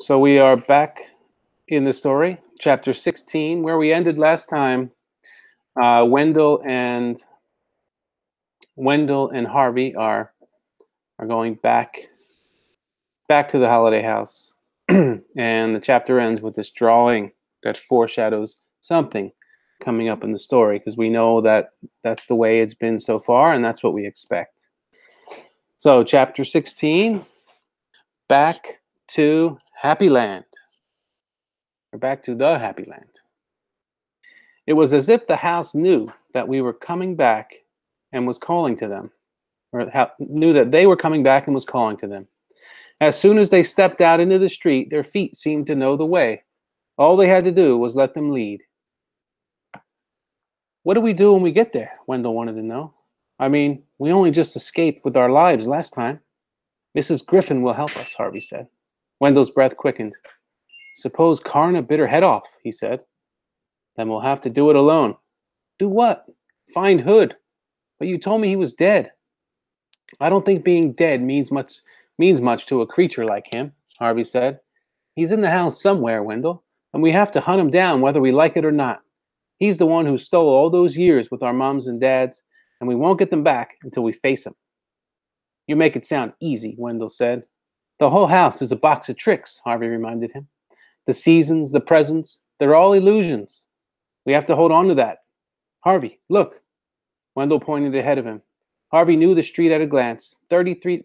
So we are back in the story, chapter 16, where we ended last time. Wendell and Harvey are going back to the holiday house, and the chapter ends with this drawing that foreshadows something coming up in the story, because we know that that's the way it's been so far, and that's what we expect. So, chapter 16, back to Happy Land. Or back to the Happy Land. It was as if the house knew that we were coming back and was calling to them, or knew that they were coming back and was calling to them. As soon as they stepped out into the street, their feet seemed to know the way. All they had to do was let them lead. What do we do when we get there? Wendell wanted to know. I mean, we only just escaped with our lives last time. Mrs. Griffin will help us, Harvey said. Wendell's breath quickened. Suppose Karna bit her head off, he said. Then we'll have to do it alone. Do what? Find Hood. But you told me he was dead. I don't think being dead means much to a creature like him, Harvey said. He's in the house somewhere, Wendell, and we have to hunt him down whether we like it or not. He's the one who stole all those years with our moms and dads, and we won't get them back until we face him. You make it sound easy, Wendell said. The whole house is a box of tricks, Harvey reminded him. The seasons, the presents, they're all illusions. We have to hold on to that. Harvey, look. Wendell pointed ahead of him. Harvey knew the street at a glance. 33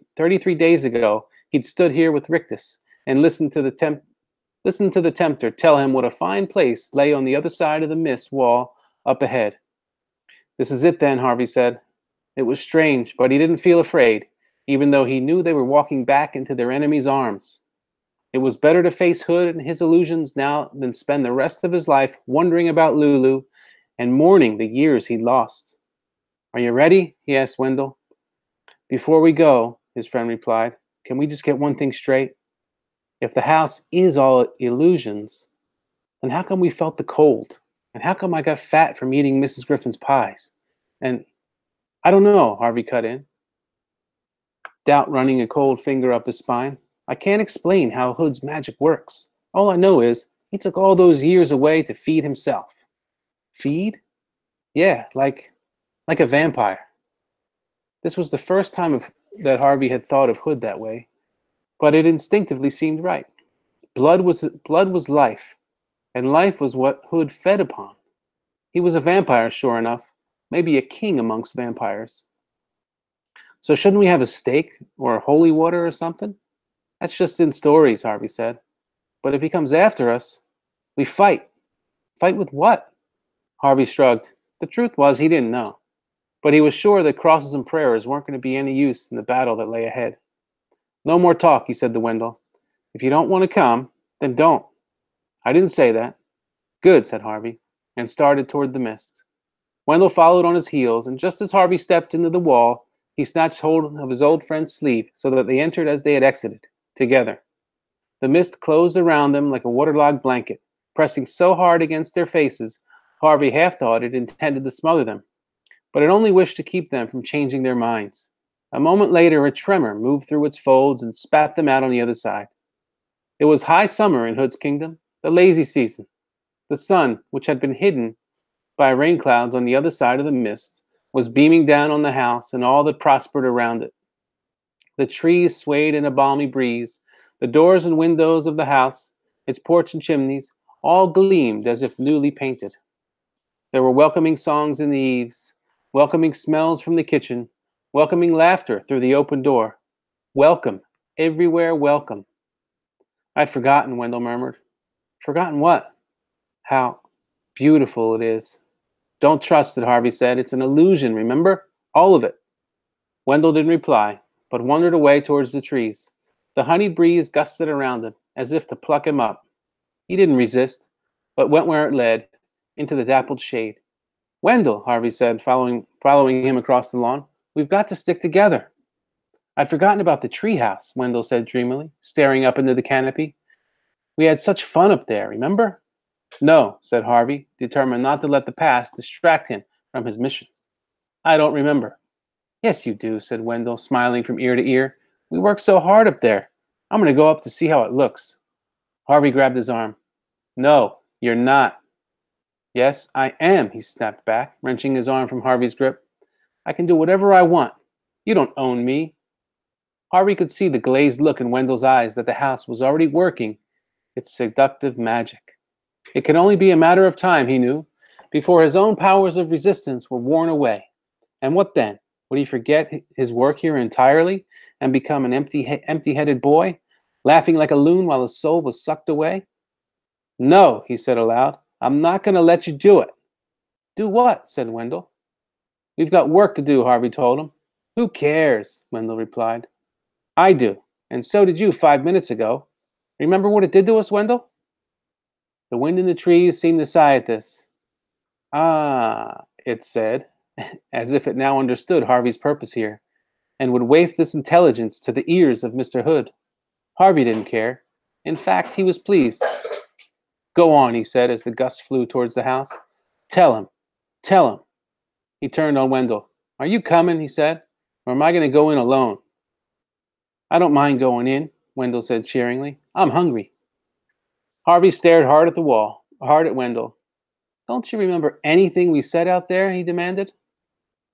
days ago, he'd stood here with Rictus and listened to the tempter tell him what a fine place lay on the other side of the mist wall up ahead. This is it then, Harvey said. It was strange, but he didn't feel afraid, even though he knew they were walking back into their enemy's arms. It was better to face Hood and his illusions now than spend the rest of his life wondering about Lulu and mourning the years he'd lost. Are you ready? He asked Wendell. Before we go, his friend replied, can we just get one thing straight? If the house is all illusions, then how come we felt the cold? And how come I got fat from eating Mrs. Griffin's pies? And I don't know, Harvey cut in, doubt running a cold finger up his spine. I can't explain how Hood's magic works. All I know is he took all those years away to feed himself. Feed? Yeah, like a vampire. This was the first time that Harvey had thought of Hood that way, but it instinctively seemed right. Blood was life, and life was what Hood fed upon. He was a vampire, sure enough, maybe a king amongst vampires. So shouldn't we have a steak or holy water or something? That's just in stories, Harvey said. But if he comes after us, we fight. Fight with what? Harvey shrugged. The truth was he didn't know. But he was sure that crosses and prayers weren't going to be any use in the battle that lay ahead. No more talk, he said to Wendell. If you don't want to come, then don't. I didn't say that. Good, said Harvey, and started toward the mist. Wendell followed on his heels, and just as Harvey stepped into the wall, he snatched hold of his old friend's sleeve so that they entered as they had exited, together. The mist closed around them like a waterlogged blanket, pressing so hard against their faces, Harvey half thought it intended to smother them. But it only wished to keep them from changing their minds. A moment later, a tremor moved through its folds and spat them out on the other side. It was high summer in Hood's kingdom, the lazy season. The sun, which had been hidden by rain clouds on the other side of the mist, was beaming down on the house and all that prospered around it. The trees swayed in a balmy breeze. The doors and windows of the house, its porch and chimneys, all gleamed as if newly painted. There were welcoming songs in the eaves, welcoming smells from the kitchen, welcoming laughter through the open door. Welcome, everywhere welcome. I'd forgotten, Wendell murmured. Forgotten what? How beautiful it is. Don't trust it, Harvey said. It's an illusion, remember? All of it. Wendell didn't reply, but wandered away towards the trees. The honeyed breeze gusted around him, as if to pluck him up. He didn't resist, but went where it led, into the dappled shade. Wendell, Harvey said, following him across the lawn, we've got to stick together. I'd forgotten about the treehouse, Wendell said dreamily, staring up into the canopy. We had such fun up there, remember? No, said Harvey, determined not to let the past distract him from his mission. I don't remember. Yes, you do, said Wendell, smiling from ear to ear. We worked so hard up there. I'm going to go up to see how it looks. Harvey grabbed his arm. No, you're not. Yes, I am, he snapped back, wrenching his arm from Harvey's grip. I can do whatever I want. You don't own me. Harvey could see the glazed look in Wendell's eyes that the house was already working its seductive magic. It could only be a matter of time, he knew, before his own powers of resistance were worn away. And what then? Would he forget his work here entirely and become an empty-headed boy, laughing like a loon while his soul was sucked away? No, he said aloud. I'm not going to let you do it. Do what? Said Wendell. We've got work to do, Harvey told him. Who cares? Wendell replied. I do, and so did you 5 minutes ago. Remember what it did to us, Wendell? The wind in the trees seemed to sigh at this. Ah, it said, as if it now understood Harvey's purpose here, and would waft this intelligence to the ears of Mr. Hood. Harvey didn't care. In fact, he was pleased. Go on, he said as the gust flew towards the house. Tell him. Tell him. He turned on Wendell. Are you coming, he said, or am I going to go in alone? I don't mind going in, Wendell said cheeringly. I'm hungry. Harvey stared hard at the wall, hard at Wendell. Don't you remember anything we said out there? He demanded.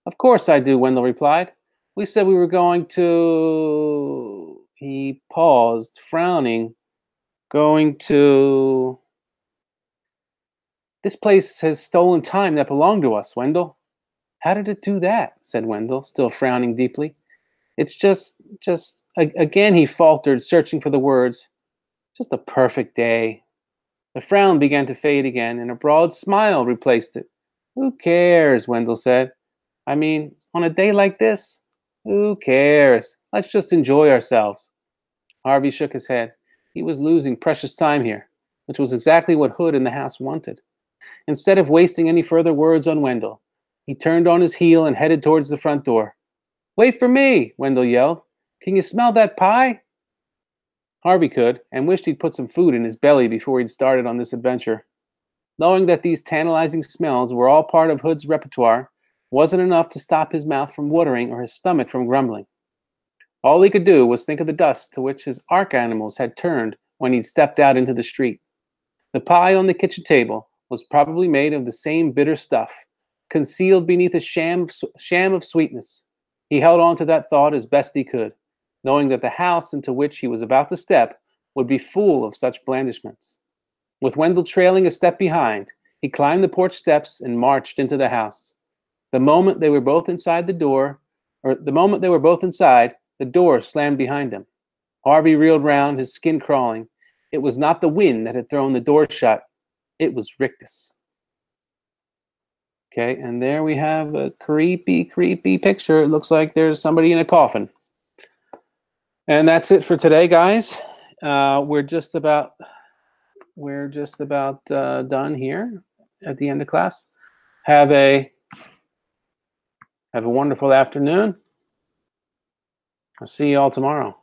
Of course I do, Wendell replied. We said we were going to... He paused, frowning. Going to... This place has stolen time that belonged to us, Wendell. How did it do that? Said Wendell, still frowning deeply. It's just... Again he faltered, searching for the words. Just a perfect day. The frown began to fade again, and a broad smile replaced it. Who cares, Wendell said. I mean, on a day like this, who cares? Let's just enjoy ourselves. Harvey shook his head. He was losing precious time here, which was exactly what Hood and the house wanted. Instead of wasting any further words on Wendell, he turned on his heel and headed towards the front door. Wait for me, Wendell yelled. Can you smell that pie? Harvey could, and wished he'd put some food in his belly before he'd started on this adventure. Knowing that these tantalizing smells were all part of Hood's repertoire wasn't enough to stop his mouth from watering or his stomach from grumbling. All he could do was think of the dust to which his ark animals had turned when he'd stepped out into the street. The pie on the kitchen table was probably made of the same bitter stuff, concealed beneath a sham of sweetness. He held on to that thought as best he could, knowing that the house into which he was about to step would be full of such blandishments. With Wendell trailing a step behind, he climbed the porch steps and marched into the house. The moment they were both inside, the door slammed behind them. Harvey reeled round, his skin crawling. It was not the wind that had thrown the door shut. It was rictus. Okay, and there we have a creepy, creepy picture. It looks like there's somebody in a coffin. And that's it for today, guys. We're just about done here at the end of class. Have a wonderful afternoon. I'll see you all tomorrow.